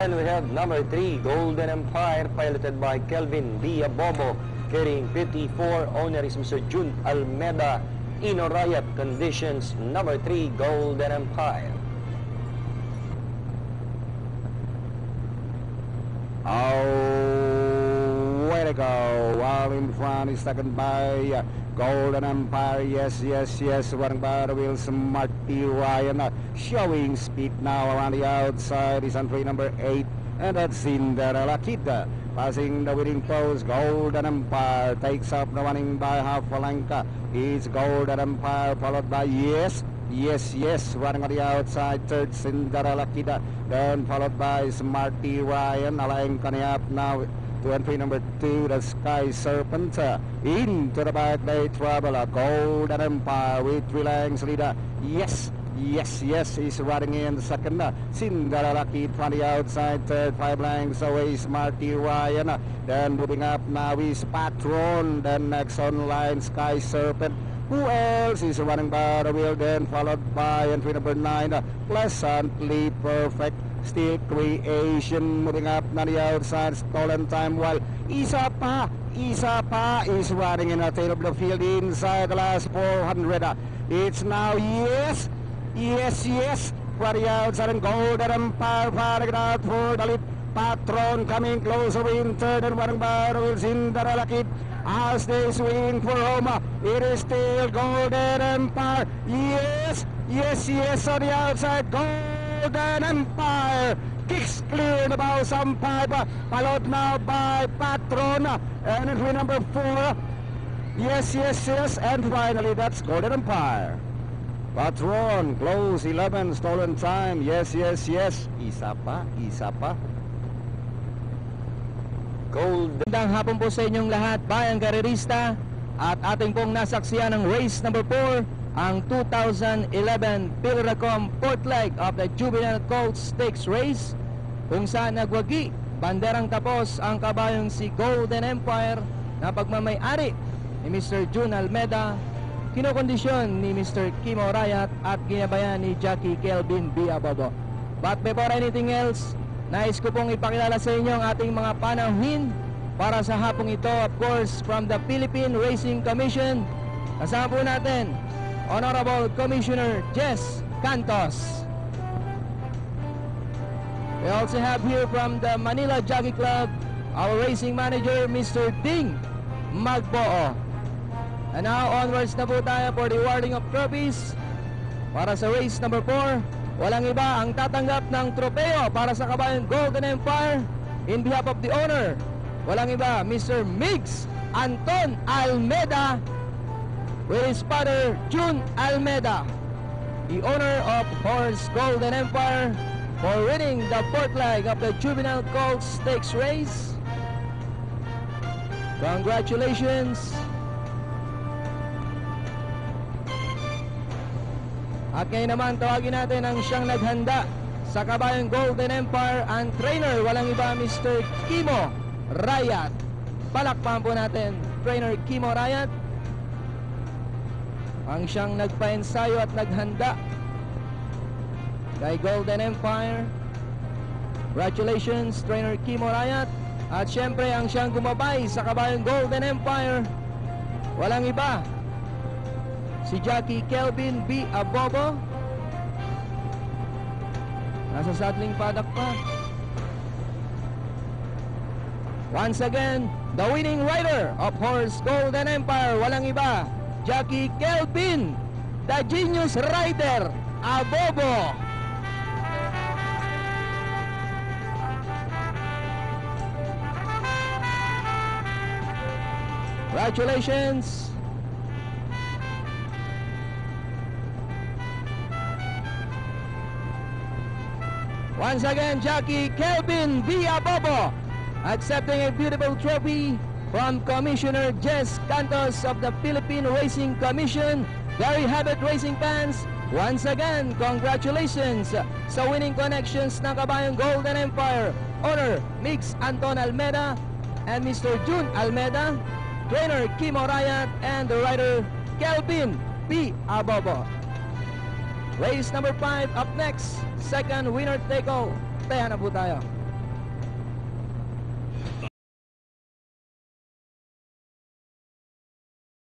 And we have number 3, Golden Empire, piloted by Kelvin Diabobo, carrying 54. Owner is Mr. Jun Almeda. Ino Riot, conditions number 3, Golden Empire. Oh, way to go. While in front is second by Golden Empire. Yes, yes, yes. Running by the wheels, Marty Ryan. Showing speed now around the outside is entry number 8. And that's Cinderella Kid. Passing the winning post, Golden Empire takes up the running by half a length. It's Golden Empire followed by Yes, Yes, Yes, running on the outside, third Cinderella Kid, then followed by Smarty Ryan, alaying up now to entry number 2, the Sky Serpent, into the back they travel, Golden Empire with 3 lengths leader, Yes, Yes, Yes, he's running in second, Cinderella Kid from the outside, third, 5 lengths away, Smarty Ryan, then moving up now is Patron, then next on line, Sky Serpent. Who else is running by the wheel, then followed by entry number 9, Pleasantly Perfect, Still Creation, moving up on the outside, Stolen Time, while Isa Pa is running in the tail of the field inside the last 400. It's now Yes, Yes, Yes, for the outside, and Golden Empire firing out for the lead. Patron coming closer in third, and running by the wheel, Cinderella Kid. As they swing for home, it is still Golden Empire. Yes, yes, yes, on the outside, Golden Empire kicks clear the bow some pipe, followed now by Patron, and entry number 4. Yes, yes, yes, and finally that's Golden Empire. Patron, close 11, Stolen Time. Yes, yes, yes. Isa pa. Magandang hapon po sa inyong lahat, bayang karerista, at ating pong nasaksiyan ng race number 4, ang 2011 Pilracom 4th leg of the Juvenile Colt Stakes Race, kung saan nagwagi, banderang tapos ang kabayong si Golden Empire na pagmamay-ari ni Mr. Jun Almeda, kinokondisyon ni Mr. Kimo Rayat at ginabayan ni Jackie Kelvin Diabobo. But before anything else, nais ko pong ipakilala sa inyo ang ating mga panauhin para sa hapong ito, of course, from the Philippine Racing Commission. Kasama po natin, Honorable Commissioner Jess Cantos. We also have here from the Manila Jockey Club, our racing manager, Mr. Ding Magboo. And now, onwards na po tayo for the awarding of trophies para sa race number 4. Walang iba ang tatanggap ng tropeo para sa kabayang Golden Empire in behalf of the owner. Walang iba, Mr. Migs Anton Almeda with his father, Jun Almeda, the owner of horse Golden Empire, for winning the 4th leg of the Juvenile Colt Stakes Race. Congratulations! At ngayon naman, tawagin natin ang siyang naghanda sa kabayang Golden Empire, ang trainer, walang iba, Mr. Kimo Rayat. Palakpakan po natin, trainer Kimo Rayat, ang siyang nagpa-ensayo at naghanda kay Golden Empire. Congratulations, trainer Kimo Rayat. At syempre, ang siyang gumabay sa kabayang Golden Empire, walang iba, si Jackie Kelvin B. Abobo. Nasa saddling paddock pa. Once again, the winning rider of horse Golden Empire, walang iba, Jackie Kelvin, the genius rider, Abobo. Congratulations. Once again, Jackie Kelvin Diabobo accepting a beautiful trophy from Commissioner Jess Cantos of the Philippine Racing Commission. Very habit racing fans, once again, congratulations sa winning connections ng kabayang Golden Empire, owner Mix Anton Almeda and Mr. Jun Almeda, trainer Kimo Rayat, and the rider Kelvin B. Abobo. Race number 5 up next. Second winner take all. Tayo na po tayo.